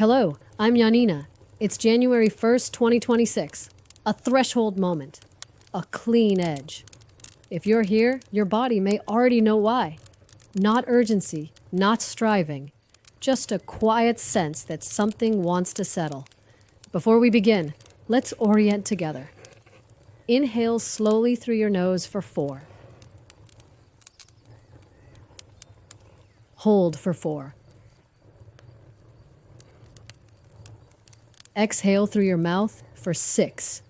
Hello, I'm Janina. It's January 1st, 2026. A threshold moment. A clean edge. If you're here, your body may already know why. Not urgency, not striving. Just a quiet sense that something wants to settle. Before we begin, let's orient together. Inhale slowly through your nose for 4. Hold for 4. Exhale through your mouth for 6.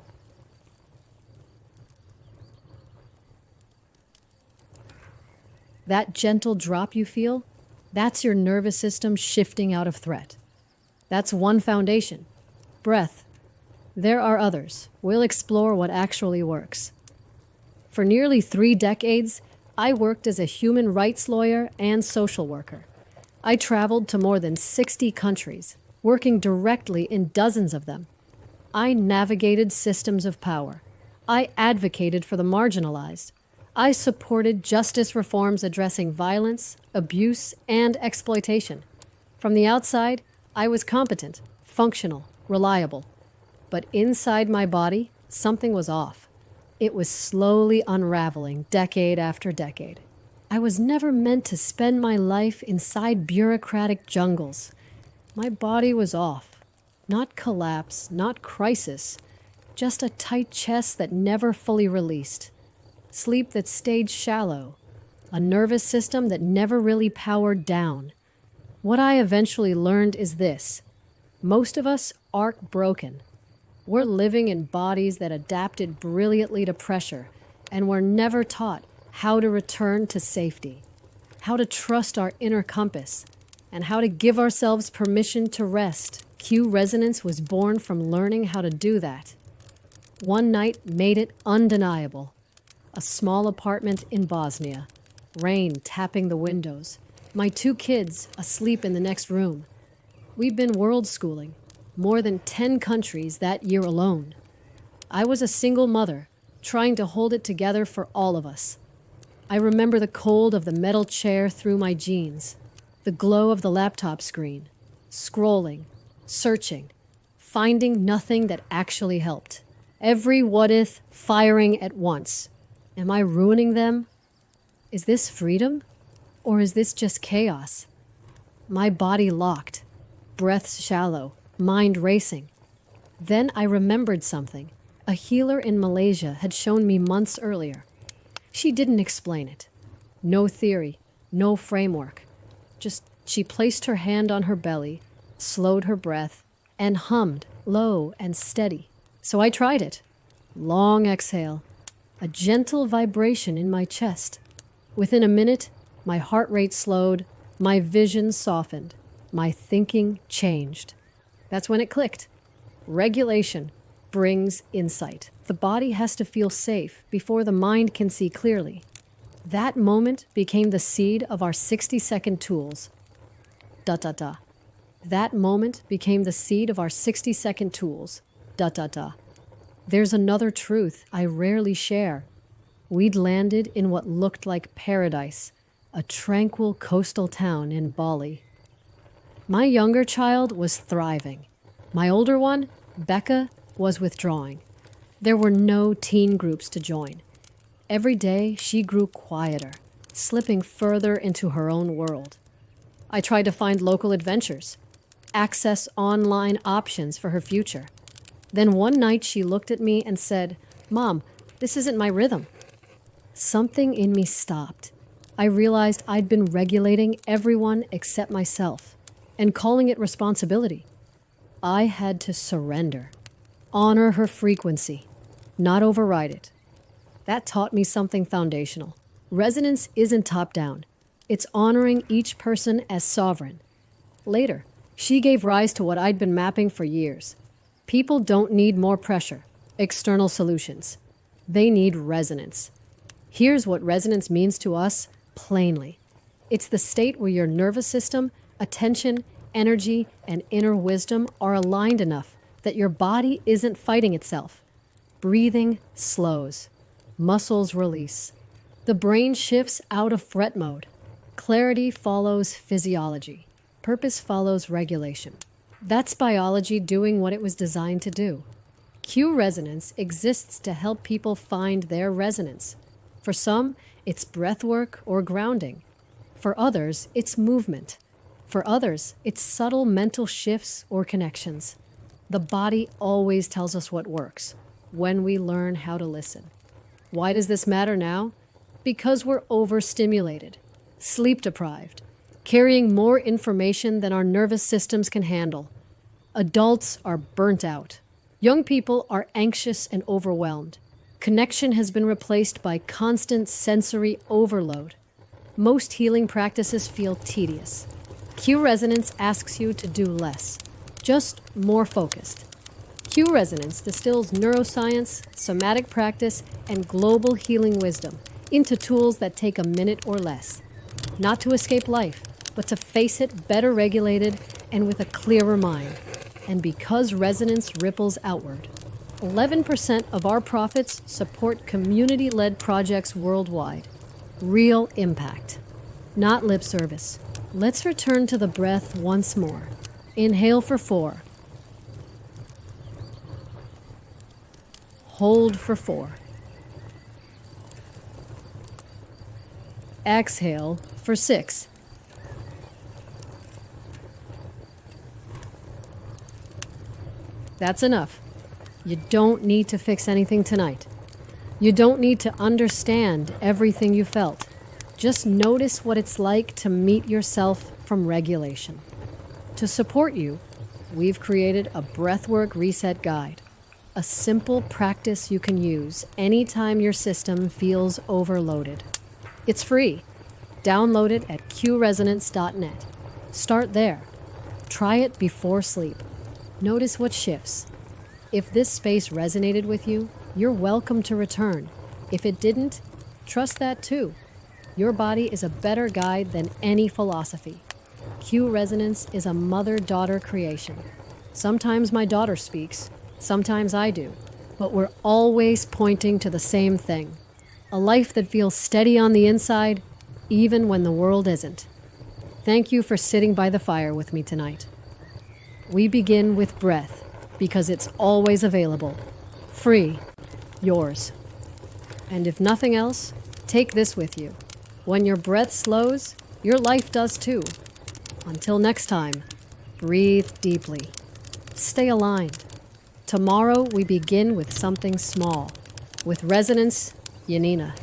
That gentle drop you feel, that's your nervous system shifting out of threat. That's one foundation. Breath. There are others. We'll explore what actually works. For nearly 3 decades, I worked as a human rights lawyer and social worker. I traveled to more than 60 countries, working directly in dozens of them. I navigated systems of power. I advocated for the marginalized. I supported justice reforms addressing violence, abuse, and exploitation. From the outside, I was competent, functional, reliable. But inside my body, something was off. It was slowly unraveling decade after decade. I was never meant to spend my life inside bureaucratic jungles. My body was off. Not collapse, not crisis, just a tight chest that never fully released. Sleep that stayed shallow. A nervous system that never really powered down. What I eventually learned is this. Most of us aren't broken. We're living in bodies that adapted brilliantly to pressure, and we're never taught how to return to safety, how to trust our inner compass, and how to give ourselves permission to rest. Q Résonance was born from learning how to do that. One night made it undeniable. A small apartment in Bosnia, rain tapping the windows, my 2 kids asleep in the next room. We've been worldschooling, more than 10 countries that year alone. I was a single mother, trying to hold it together for all of us. I remember the cold of the metal chair through my jeans, the glow of the laptop screen, scrolling, searching, finding nothing that actually helped. Every what if firing at once. Am I ruining them? Is this freedom? Or is this just chaos? My body locked, breaths shallow, mind racing. Then I remembered something a healer in Malaysia had shown me months earlier. She didn't explain it. No theory, no framework. Just she placed her hand on her belly, slowed her breath, and hummed low and steady. So I tried it. Long exhale. A gentle vibration in my chest. Within a minute, my heart rate slowed, my vision softened, my thinking changed. That's when it clicked. Regulation brings insight. The body has to feel safe before the mind can see clearly. That moment became the seed of our 60-second tools. That moment became the seed of our 60-second tools. There's another truth I rarely share. We'd landed in what looked like paradise, a tranquil coastal town in Bali. My younger child was thriving. My older one, Becca, was withdrawing. There were no teen groups to join. Every day, she grew quieter, slipping further into her own world. I tried to find local adventures, access online options for her future. Then one night she looked at me and said, "Mom, this isn't my rhythm." Something in me stopped. I realized I'd been regulating everyone except myself and calling it responsibility. I had to surrender, honor her frequency, not override it. That taught me something foundational. Resonance isn't top-down. It's honoring each person as sovereign. Later, she gave rise to what I'd been mapping for years. People don't need more pressure, external solutions. They need resonance. Here's what resonance means to us plainly. It's the state where your nervous system, attention, energy, and inner wisdom are aligned enough that your body isn't fighting itself. Breathing slows. Muscles release. The brain shifts out of threat mode. Clarity follows physiology. Purpose follows regulation. That's biology doing what it was designed to do. Q Resonance exists to help people find their resonance. For some, it's breathwork or grounding. For others, it's movement. For others, it's subtle mental shifts or connections. The body always tells us what works when we learn how to listen. Why does this matter now? Because we're overstimulated, sleep deprived, carrying more information than our nervous systems can handle. Adults are burnt out. Young people are anxious and overwhelmed. Connection has been replaced by constant sensory overload. Most healing practices feel tedious. Q Resonance asks you to do less, just more focused. Q Resonance distills neuroscience, somatic practice, and global healing wisdom into tools that take a minute or less. Not to escape life, but to face it better regulated and with a clearer mind. And because resonance ripples outward, 11% of our profits support community-led projects worldwide. Real impact, not lip service. Let's return to the breath once more. Inhale for 4. Hold for 4. Exhale for 6. That's enough. You don't need to fix anything tonight. You don't need to understand everything you felt. Just notice what it's like to meet yourself from regulation. To support you, we've created a breathwork reset guide, a simple practice you can use anytime your system feels overloaded. It's free. Download it at qresonance.net. Start there. Try it before sleep. Notice what shifts. If this space resonated with you, you're welcome to return. If it didn't, trust that too. Your body is a better guide than any philosophy. Q Resonance is a mother-daughter creation. Sometimes my daughter speaks, sometimes I do, but we're always pointing to the same thing. A life that feels steady on the inside, even when the world isn't. Thank you for sitting by the fire with me tonight. We begin with breath, because it's always available. Free. Yours. And if nothing else, take this with you. When your breath slows, your life does too. Until next time, breathe deeply. Stay aligned. Tomorrow we begin with something small. With Resonance, Janina.